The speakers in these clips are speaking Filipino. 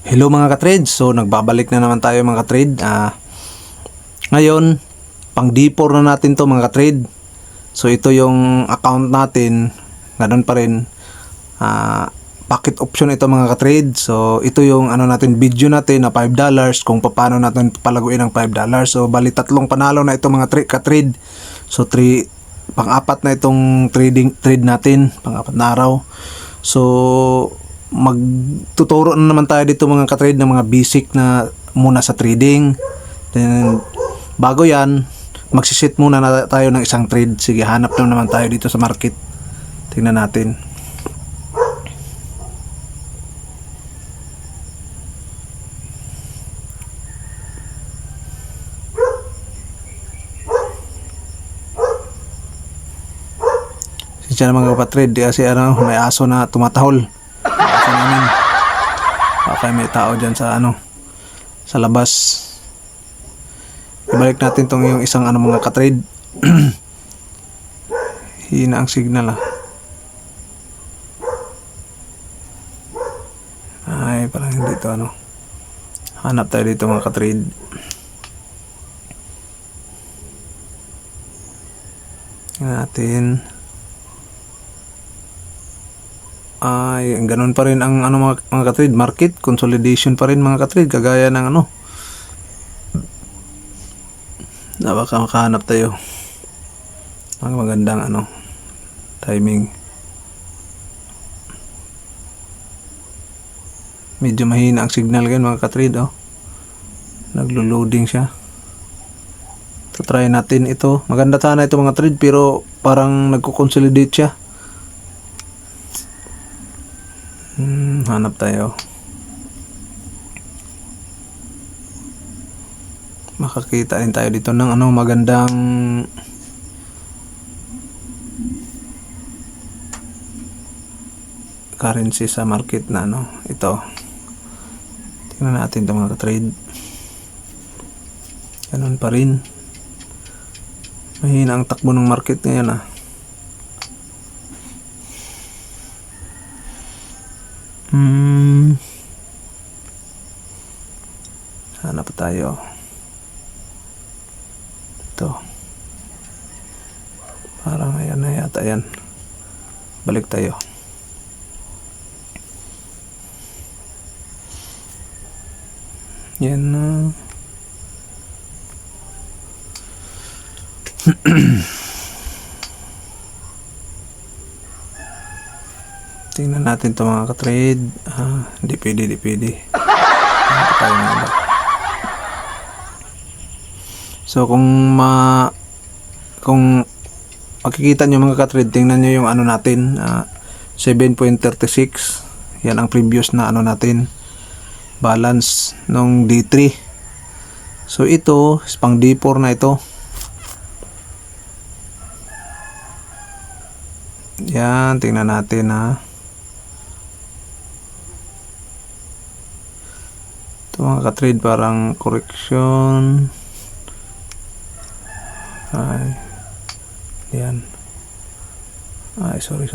Hello mga ka-trade, so nagbabalik na naman tayo mga ka-trade. Ngayon, pang D4 na natin to mga ka-trade. So ito yung account natin, ganun pa rin. Packet option ito mga ka-trade. So ito yung natin video natin na $5 kung paano natin palaguin ang $5. So bali tatlong panalo na ito mga ka-trade. So pang-apat na itong trade natin, pang-apat na araw. So magtuturo na naman tayo dito mga ka-trade ng mga basic na muna sa trading. Then bago yan, magsisit muna na tayo ng isang trade. Sige, hanap na naman tayo dito sa market. Tingnan natin. Siya mga ka-trade kasi may aso na tumatahol. Aso namin. Okay, may tao dyan sa sa labas. Ibalik natin tong yung isang mga ka-trade. Hina ang signal Ay, parang hindi ito Hanap tayo dito mga ka-trade. Tingnan natin. Ay, ganun pa rin ang mga ka-trade, market consolidation pa rin mga ka-trade, kagaya ng baka makahanap tayo ng magandang timing. Medyo mahina ang signal ngayon mga ka-trade. Naglo-loading siya. So try natin ito. Maganda sana ito mga trade, pero parang nagko-consolidate siya. Hanap tayo. Makakita rin tayo dito ng magandang currency sa market na ito. Tingnan natin ito mga ka-trade. Ganun pa rin. Mahina ang takbo ng market ngayon Hanap pa tayo. Ito. Parang ayan na yata yan. Balik tayo. Yan na. Tingnan natin ito mga ka-trade. Di pwede. So kung makikita nyo mga ka-trade, tingnan nyo yung natin, 7.36. Yan ang previous na natin, balance nung D3. So ito, pang D4 na ito. Yan, tingnan natin ito mga ka-trade, parang correction. Ay, yan. Ay, sorry.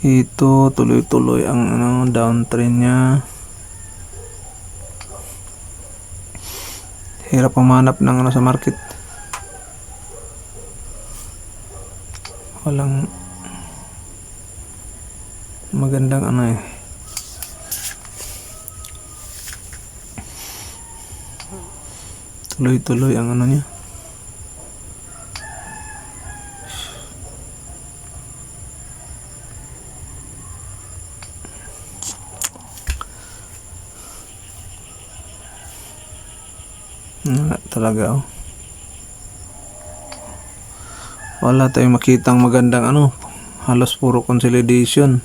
Ito, tuloy-tuloy ang downtrend niya. Hirap pumanap ng sa market. Walang magandang tuloy-tuloy ang niya. Talaga wala tayong makitang magandang halos puro consolidation.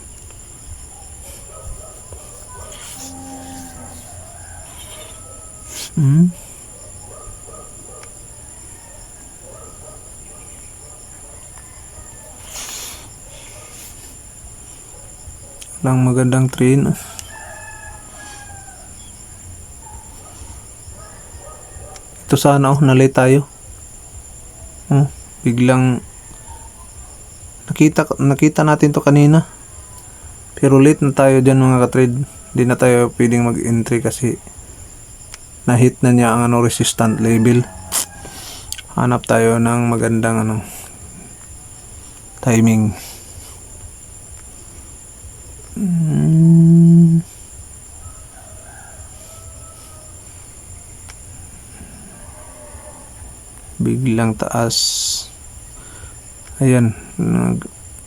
Walang magandang trend. Ito sana, nalay tayo. Biglang nakita natin to kanina. Pero late na tayo dyan mga ka-trade. Hindi na tayo pwedeng mag-entry kasi na-hit na niya ang resistant level. Hanap tayo ng magandang timing. Biglang taas. Ayan,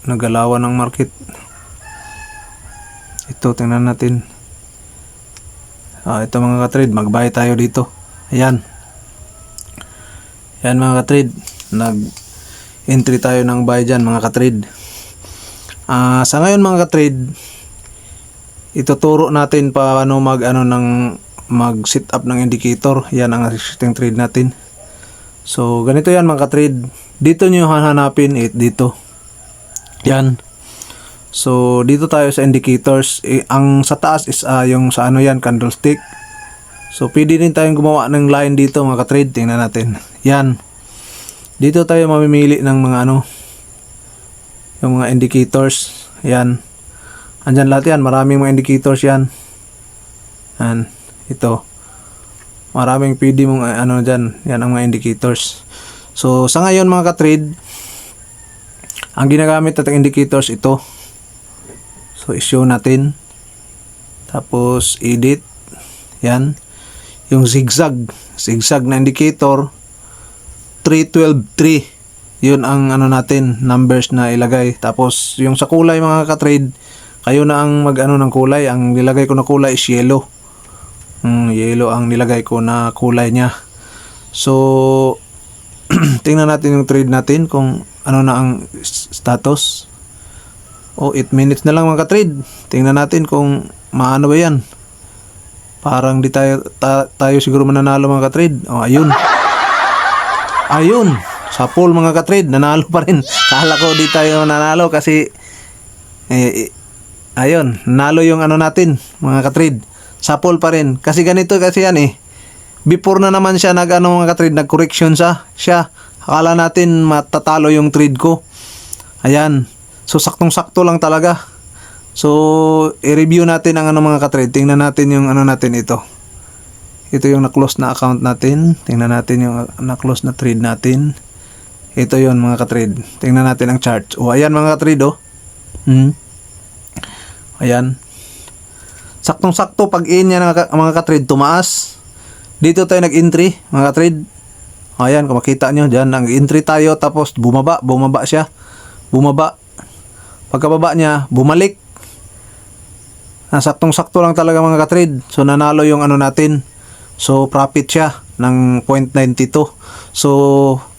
nagalawan ng market. Ito, tingnan natin. Ito mga ka-trade, mag-buy tayo dito. Ayan. Ayan mga ka-trade, nag-entry tayo ng buy dyan mga ka-trade. Sa ngayon mga ka-trade, ituturo natin paano mag-set up ng indicator. Yan ang existing trade natin. So, ganito yan mga ka-trade. Dito nyo hanapin dito. Yan. So, dito tayo sa indicators. Ang sa taas is yung sa candlestick. So, pwede din tayong gumawa ng line dito mga ka-trade. Tingnan natin. Yan. Dito tayo mamimili ng mga yung mga indicators. Yan. Andyan lahat yan. Maraming mga indicators yan. Yan. Ito. Maraming pwede mong dyan. Yan ang mga indicators. So, sa ngayon mga ka-trade, ang ginagamit natin indicators ito. So, i-show natin. Tapos, edit. Yan. Yung zigzag. Zigzag na indicator. 312.3. Yun ang natin, numbers na ilagay. Tapos, yung sa kulay mga ka-trade, kayo na ang ng kulay. Ang nilagay ko na kulay is yellow. Yellow ang nilagay ko na kulay niya. So, tingnan natin yung trade natin kung ano na ang status. 8 minutes na lang mga ka-trade. Tingnan natin kung maano ba yan. Parang di tayo siguro mananalo mga ka-trade. Ayun. Ayun. Sa pool mga ka-trade, nanalo pa rin. Kala ko di tayo nanalo kasi ayun, nanalo yung natin mga ka-trade. Sa pool pa rin. Kasi ganito kasi yan Before na naman siya mga ka-trade, nag-correction siya. Akala natin matatalo yung trade ko. Ayan. So, saktong-sakto lang talaga. So, i-review natin ang mga ka-trade. Tingnan natin yung natin ito. Ito yung na-close na account natin. Tingnan natin yung na-close na trade natin. Ito yon mga ka-trade. Tingnan natin ang chart. Ayan mga ka-trade Ayan. Saktong-sakto pag in yan mga ka-trade, tumaas. Dito tayo nag-entry mga ka-trade. Ayan, kung makita nyo dyan, nag-entry tayo tapos bumaba siya. Bumaba. Pagkababa niya, bumalik. Saktong-sakto lang talaga mga ka-trade. So, nanalo yung natin. So, profit siya ng 0.92. So,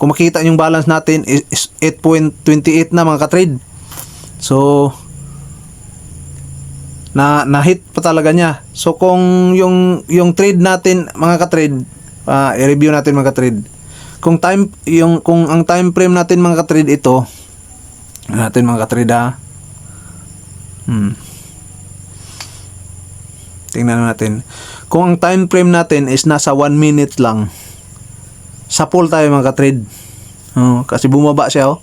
kung makita yung balance natin is 8.28 na mga ka-trade. So, na-hit pa talaga niya. So, kung yung trade natin mga ka-trade, i-review natin mga ka-trade. Kung ang time frame natin mga ka-trade ito, natin mga ka-trade tingnan natin. Kung ang time frame natin is nasa 1 minute lang, sa pool tayo mga ka-trade. Kasi bumaba siya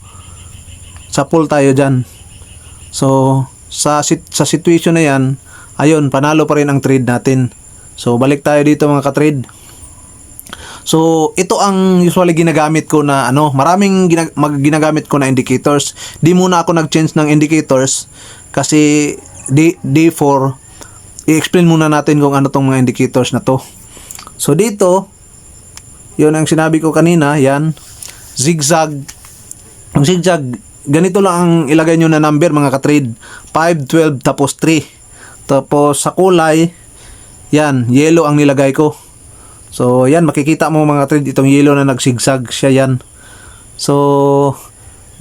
Sa pool tayo dyan. So, sa situation na yan, ayun, panalo pa rin ang trade natin. So, balik tayo dito mga ka-trade. So, ito ang usually ginagamit ko na maraming ginagamit ko na indicators. Di muna ako nag-change ng indicators kasi day 4 i-explain muna natin kung ano tong mga indicators na to. So, dito, yun ang sinabi ko kanina, yan, zigzag. Ang zigzag, ganito lang ang ilagay nyo na number mga ka-trade. 5, 12, tapos 3. Tapos sa kulay, yan, yellow ang nilagay ko. So, yan, makikita mo mga ka-trade, itong yellow na nagsigsag siya yan. So,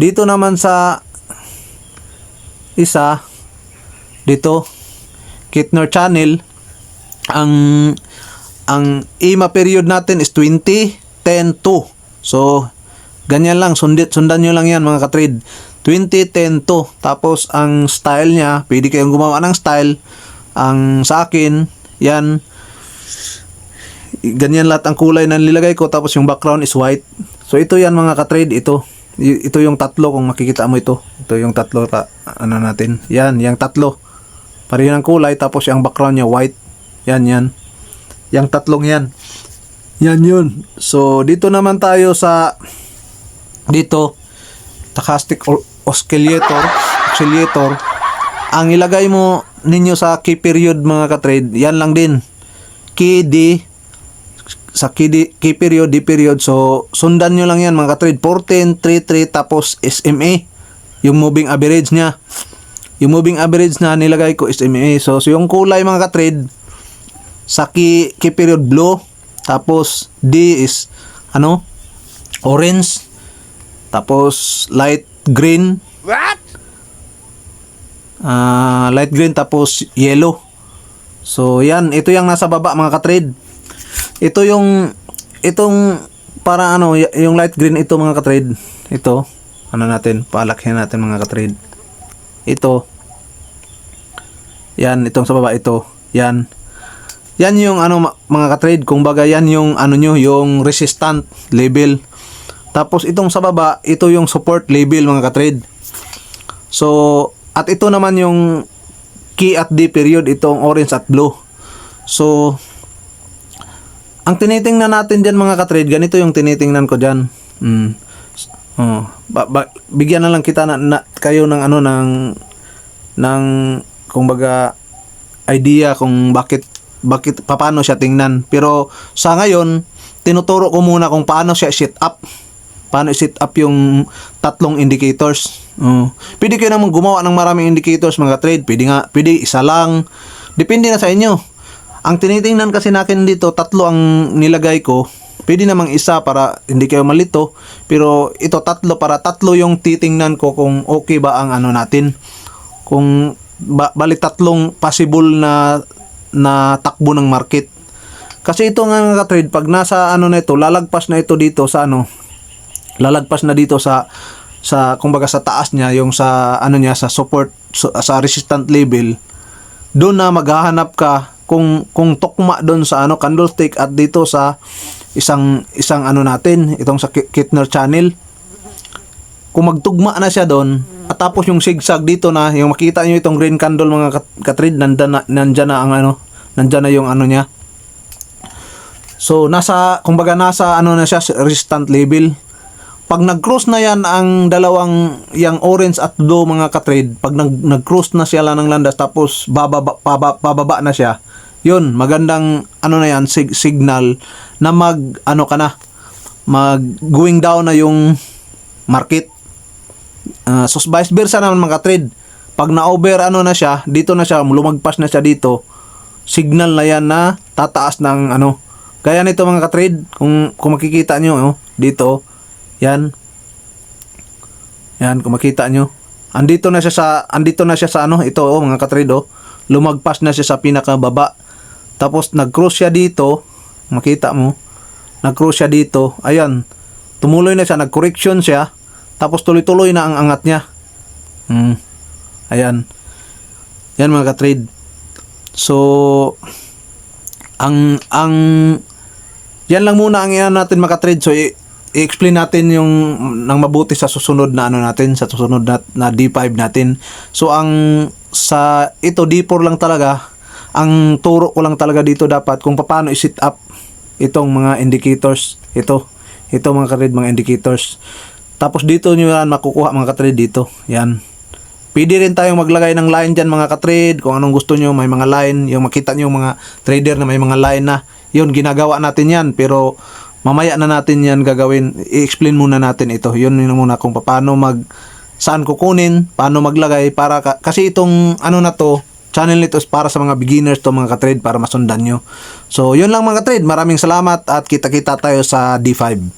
dito naman sa isa, dito, Kittner channel, ang EMA period natin is 20, 10, 2. So, ganyan lang, sundan nyo lang yan mga ka-trade. 20, 10, 2. Tapos, ang style niya, pwede kayong gumawa ng style. Ang sa akin, yan, ganyan lahat ang kulay na nilagay ko, tapos yung background is white. So ito yan mga ka-trade, ito yung tatlo, kung makikita mo ito yung tatlo ano natin, yan, yung tatlo pareho ng kulay, tapos yung background niya white, yan yung tatlong yan yun. So dito naman tayo sa stochastic oscillator. Ang ilagay mo ninyo sa key period mga ka-trade, yan lang din, key period, D period. So sundan nyo lang yan mga ka-trade, 1433, tapos SMA, yung moving average niya. Yung moving average na nilagay ko SMA. So yung kulay mga ka-trade, sa key period blue, tapos D is orange, tapos light green, light green, tapos yellow. So yan, ito yung nasa baba mga ka-trade. Itong para yung light green, ito mga ka-trade, ito natin, palakihan natin mga ka-trade. Yan, itong sa baba, yan yung mga ka-trade, kung baga yan yung yung resistant label. Tapos itong sa baba, ito yung support label mga ka-trade. So at ito naman yung key at D period, itong orange at blue. So ang tinitingnan natin dyan mga ka-trade, ganito yung tinitingnan ko dyan. Bigyan na lang kita na kayo ng ng kumbaga idea kung bakit paano siya tingnan. Pero sa ngayon, tinuturo ko muna kung paano siya set up. Paano set up yung tatlong indicators. Pwede kayo naman gumawa ng maraming indicators mga trade. Pwede isa lang. Depende na sa inyo. Ang tinitingnan kasi natin dito, tatlo ang nilagay ko. Pwede namang isa para hindi kayo malito. Pero ito tatlo, para tatlo yung titingnan ko kung okay ba ang natin. Kung balik tatlong possible na takbo ng market. Kasi ito nga trade, pag nasa na ito, lalagpas na ito dito sa lalagpas na dito sa kumbaga sa taas niya, yung sa niya, sa support, sa resistant level, doon na maghahanap ka kung tukma doon sa candlestick at dito sa isang natin, itong sa Kittner channel. Kung magtugma na siya doon, at tapos yung zigzag dito na, yung makita nyo itong green candle mga ka-trade, nandyan na ang nandyan na yung niya. So kumbaga nasa na siya, resistant level. Pag nag-cross na yan ang dalawang, yung orange at blue mga ka-trade, pag nag-cross na siya lang ng landas, tapos bababa na siya, yun, magandang na yan, signal na mag going down na yung market. So vice versa naman mga ka-trade, pag na-over na siya, dito na siya, lumagpas na siya dito, signal na yan na tataas ng Kaya nito mga ka-trade, kung makikita nyo dito, yan, kung makita nyo, andito na siya sa ito mga ka-trade, lumagpas na siya sa pinakababa, tapos nag-cross siya dito, makita mo, nag-cross siya dito, ayan, tumuloy na siya, nag-correction siya, tapos tuloy-tuloy na ang angat niya. Ayan, yan mga ka-trade. So ang yan lang muna ang natin mga ka-trade. So i-explain natin yung nang mabuti sa susunod na natin, sa susunod na D5 natin. So sa ito D4 lang talaga, ang turo ko lang talaga dito dapat kung paano i-set up itong mga indicators, ito mga ka-trade, mga indicators. Tapos dito nyo yan makukuha mga ka-trade dito, yan. Pwede rin tayong maglagay ng line dyan mga ka-trade, kung anong gusto nyo, may mga line, yung makita nyo mga trader na may mga line na, yun, ginagawa natin yan, pero mamaya na natin yan gagawin. I-explain muna natin ito. Yun muna kung paano saan kukunin, paano maglagay, kasi itong na to, channel nito is para sa mga beginners to mga ka-trade, para masundan nyo. So yun lang mga ka-trade, maraming salamat at kita-kita tayo sa D5.